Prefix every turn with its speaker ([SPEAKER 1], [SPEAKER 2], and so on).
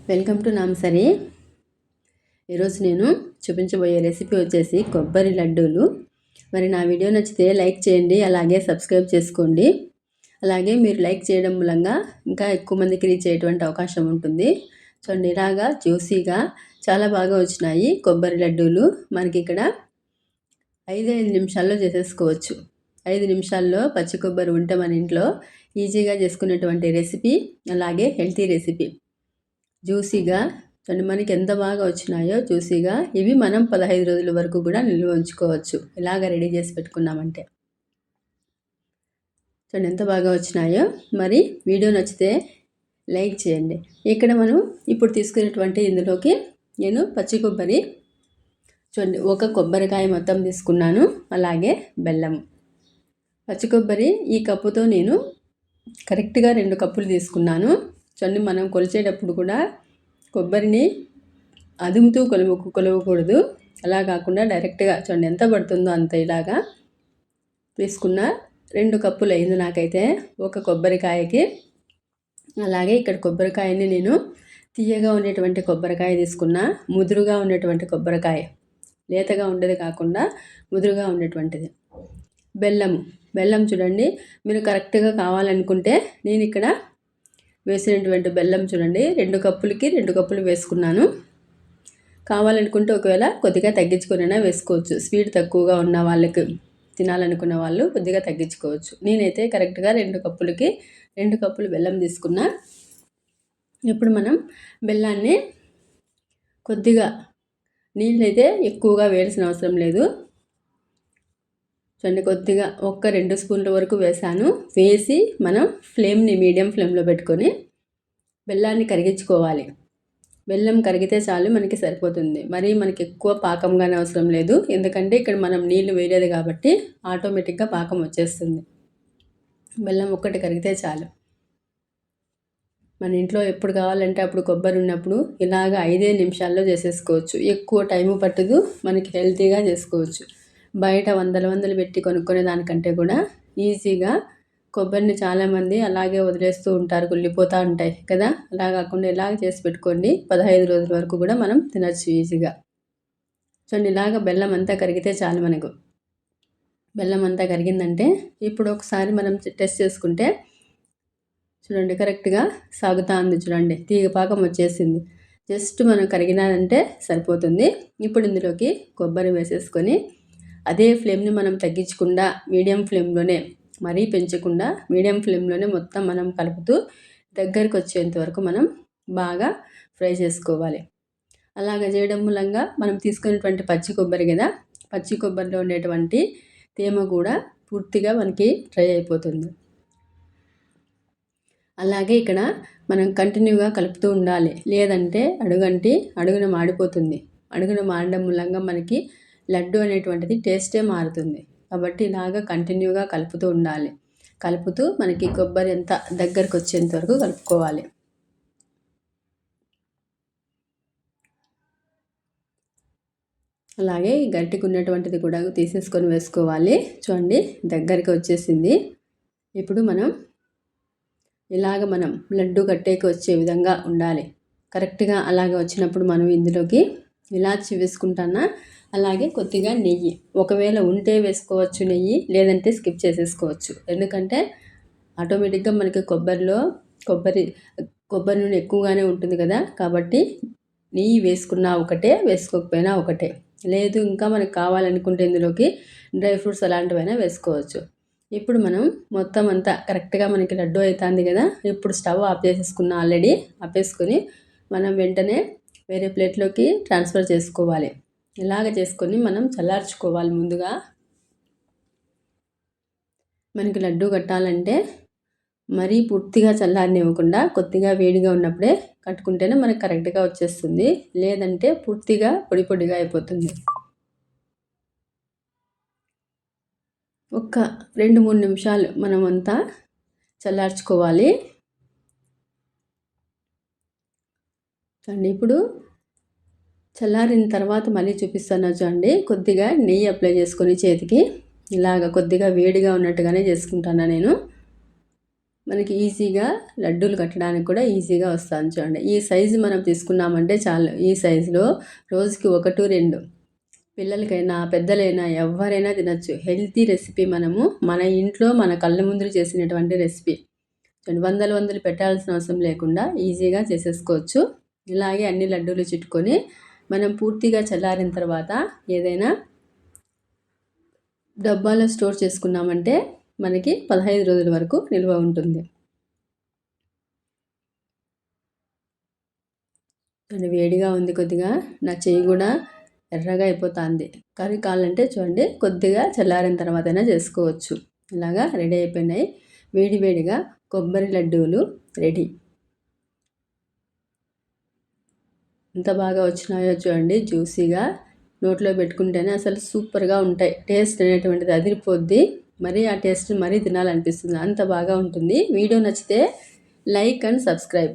[SPEAKER 1] Welcome to నాంసరి. ఈరోజు నేను చూపించబోయే రెసిపీ వచ్చేసి కొబ్బరి లడ్డూలు. మరి నా వీడియో నచ్చితే లైక్ చేయండి, అలాగే సబ్స్క్రైబ్ చేసుకోండి. అలాగే మీరు లైక్ చేయడం మూలంగా ఇంకా ఎక్కువ మందికి రీచ్ అయ్యేటువంటి అవకాశం ఉంటుంది. చూడండి, ఇలాగా జ్యూసీగా చాలా బాగా వచ్చినాయి కొబ్బరి లడ్డూలు. మనకి ఇక్కడ 5 నిమిషాల్లో చేసేసుకోవచ్చు. 5 నిమిషాల్లో పచ్చి కొబ్బరి ఉంటే మన ఇంట్లో ఈజీగా చేసుకునేటువంటి రెసిపీ, అలాగే హెల్తీ రెసిపీ. జ్యూసీగా చూడండి, మనకి ఎంత బాగా వచ్చినాయో జ్యూసీగా. ఇవి మనం 15 రోజుల వరకు కూడా నిల్వ ఉంచుకోవచ్చు ఇలాగ రెడీ చేసి పెట్టుకున్నామంటే. చూడండి ఎంత బాగా వచ్చినాయో. మరి వీడియో నచ్చితే లైక్ చేయండి. ఇక్కడ మనం ఇప్పుడు తీసుకునేటువంటి ఇందులోకి నేను పచ్చి కొబ్బరి చూడండి, ఒక కొబ్బరికాయ మొత్తం తీసుకున్నాను, అలాగే బెల్లం. పచ్చి కొబ్బరి ఈ కప్పుతో నేను కరెక్ట్గా 2 కప్పులు తీసుకున్నాను. చూడండి, మనం కొలిచేటప్పుడు కూడా కొబ్బరిని అదుముతూ కొలవకూడదు. అలా కాకుండా డైరెక్ట్గా చూడండి ఎంత పడుతుందో అంత ఇలాగా తీసుకున్న. 2 కప్పులు అయింది నాకైతే ఒక కొబ్బరికాయకి. అలాగే ఇక్కడ కొబ్బరికాయని నేను తీయగా ఉండేటువంటి కొబ్బరికాయ తీసుకున్నా, ముదురుగా ఉండేటువంటి కొబ్బరికాయ, లేతగా ఉండేది కాకుండా ముదురుగా ఉండేటువంటిది. బెల్లం చూడండి, మీరు కరెక్ట్గా కావాలనుకుంటే నేను ఇక్కడ వేసినటువంటి బెల్లం చూడండి 2 కప్పులకి 2 కప్పులు వేసుకున్నాను. కావాలనుకుంటే ఒకవేళ కొద్దిగా తగ్గించుకొనైనా వేసుకోవచ్చు. స్వీట్ తక్కువగా ఉన్న వాళ్ళకి, తినాలనుకున్న వాళ్ళు కొద్దిగా తగ్గించుకోవచ్చు. నేనైతే కరెక్ట్గా 2 కప్పులకి 2 కప్పులు బెల్లం తీసుకున్నా. ఇప్పుడు మనం బెల్లాన్ని కొద్దిగా, నీళ్ళైతే ఎక్కువగా వేయాల్సిన అవసరం లేదు. చూడండి, కొద్దిగా 1-2 స్పూన్ల వరకు వేసాను. వేసి మనం ఫ్లేమ్ని మీడియం ఫ్లేమ్లో పెట్టుకొని బెల్లాన్ని కరిగించుకోవాలి. బెల్లం కరిగితే చాలు, మనకి సరిపోతుంది. మరి మనకి ఎక్కువ పాకంగానే అవసరం లేదు, ఎందుకంటే ఇక్కడ మనం నీళ్లు వేయలేదు కాబట్టి ఆటోమేటిక్గా పాకం వచ్చేస్తుంది. బెల్లం ఒక్కటి కరిగితే చాలు. మన ఇంట్లో ఎప్పుడు కావాలంటే అప్పుడు కొబ్బరి ఉన్నప్పుడు ఇలాగ 5 నిమిషాల్లో చేసేసుకోవచ్చు. ఎక్కువ టైము పట్టదు, మనకి హెల్తీగా చేసుకోవచ్చు. బయట వందలు పెట్టి కొనుక్కునే దానికంటే కూడా ఈజీగా కొబ్బరిని చాలామంది అలాగే వదిలేస్తూ ఉంటారు, కుళ్ళిపోతూ ఉంటాయి కదా. అలా కాకుండా ఇలాగ చేసి పెట్టుకోండి, 15 రోజుల వరకు కూడా మనం తినచ్చు ఈజీగా. చూడండి, ఇలాగ బెల్లం అంతా కరిగితే చాలు మనకు. బెల్లం అంతా కరిగిందంటే ఇప్పుడు ఒకసారి మనం టెస్ట్ చేసుకుంటే చూడండి కరెక్ట్గా సాగుతూ ఉంది. చూడండి, తీగ పాకం వచ్చేసింది. జస్ట్ మనం కరిగినాదంటే సరిపోతుంది. ఇప్పుడు ఇందులోకి కొబ్బరి వేసేసుకొని అదే ఫ్లేమ్ని మనం తగ్గించకుండా మీడియం ఫ్లేమ్లోనే, మరీ పెంచకుండా మీడియం ఫ్లేమ్లోనే మొత్తం మనం కలుపుతూ దగ్గరికి వచ్చేంత వరకు మనం బాగా ఫ్రై చేసుకోవాలి. అలాగ చేయడం మూలంగా మనం తీసుకునేటువంటి పచ్చి కొబ్బరి కదా, పచ్చి కొబ్బరిలో ఉండేటువంటి తేమ కూడా పూర్తిగా మనకి డ్రై అయిపోతుంది. అలాగే ఇక్కడ మనం కంటిన్యూగా కలుపుతూ ఉండాలి, లేదంటే అడుగున మాడిపోతుంది. అడుగున మాడడం మూలంగా మనకి లడ్డు అనేటువంటిది టేస్టే మారుతుంది. కాబట్టి ఇలాగా కంటిన్యూగా కలుపుతూ ఉండాలి. కలుపుతూ మనకి కొబ్బరి ఎంత దగ్గరకు వచ్చేంత వరకు కలుపుకోవాలి. అలాగే గట్టిగా ఉన్నటువంటిది కూడా తీసేసుకొని వేసుకోవాలి. చూడండి దగ్గరికి వచ్చేసింది. ఇప్పుడు మనం లడ్డు కట్టేకి వచ్చే విధంగా ఉండాలి. కరెక్ట్గా అలాగే వచ్చినప్పుడు మనం ఇందులోకి ఇలాచి వేసుకుంటానా, అలాగే కొద్దిగా నెయ్యి, ఒకవేళ ఉంటే వేసుకోవచ్చు నెయ్యి, లేదంటే స్కిప్ చేసేసుకోవచ్చు. ఎందుకంటే ఆటోమేటిక్గా మనకి కొబ్బరి నూనె ఎక్కువగానే ఉంటుంది కదా, కాబట్టి నెయ్యి వేసుకున్నా ఒకటే, వేసుకోకపోయినా ఒకటే. లేదు ఇంకా మనకు కావాలనుకుంటే ఇందులోకి డ్రై ఫ్రూట్స్ అలాంటివైనా వేసుకోవచ్చు. ఇప్పుడు మనం మొత్తం అంతా కరెక్ట్గా మనకి లడ్డు అవుతుంది కదా. ఇప్పుడు స్టవ్ ఆఫ్ చేసేసుకున్నా, ఆల్రెడీ ఆపేసుకొని మనం వెంటనే వేరే ప్లేట్లోకి ట్రాన్స్ఫర్ చేసుకోవాలి. ఇలాగ చేసుకొని మనం చల్లార్చుకోవాలి. ముందుగా మనకి లడ్డు కట్టాలంటే మరీ పూర్తిగా చల్లారనివ్వకుండా కొద్దిగా వేడిగా ఉన్నప్పుడే కట్టుకుంటేనే మనకు కరెక్ట్గా వచ్చేస్తుంది, లేదంటే పూర్తిగా పొడిగా అయిపోతుంది. ఒక 2-3 నిమిషాలు మనం అంతా చల్లార్చుకోవాలి. చూడండి, ఇప్పుడు చల్లారిన తర్వాత మళ్ళీ చూపిస్తాను చూడండి. కొద్దిగా నెయ్యి అప్లై చేసుకొని చేతికి ఇలాగ కొద్దిగా వేడిగా ఉన్నట్టుగానే చేసుకుంటాను నేను. మనకి ఈజీగా లడ్డూలు కట్టడానికి కూడా ఈజీగా వస్తుంది చూడండి. ఈ సైజు మనం తీసుకున్నామంటే చాలు. ఈ సైజులో రోజుకి 1, 2 పిల్లలకైనా పెద్దలైనా ఎవరైనా తినచ్చు. హెల్తీ రెసిపీ మనము మన ఇంట్లో మన కళ్ళ ముందు చేసినటువంటి రెసిపీ. వందలు పెట్టాల్సిన అవసరం లేకుండా ఈజీగా చేసేసుకోవచ్చు. ఇలాగే అన్ని లడ్డూలు చుట్టుకొని మనం పూర్తిగా చల్లారిన తర్వాత ఏదైనా డబ్బాలో స్టోర్ చేసుకున్నామంటే మనకి 15 రోజుల వరకు నిల్వ ఉంటుంది. వేడిగా ఉంది కొద్దిగా. నా చెయ్యి కూడా ఎర్రగా అయిపోతుంది. కర్రీ కావాలంటే చూడండి కొద్దిగా చల్లారిన తర్వాతైనా చేసుకోవచ్చు. ఇలాగా రెడీ అయిపోయినాయి. వేడివేడిగా కొబ్బరి లడ్డూలు రెడీ. ఎంత బాగా వచ్చినాయో చూడండి, జ్యూసీగా నోట్లో పెట్టుకుంటేనే అసలు సూపర్గా ఉంటాయి. టేస్ట్ అనేటువంటిది అదిరిపోద్ది. మరి ఆ టేస్ట్ మరీ తినాలనిపిస్తుంది, అంత బాగా ఉంటుంది. వీడియో నచ్చితే లైక్ అండ్ సబ్స్క్రైబ్.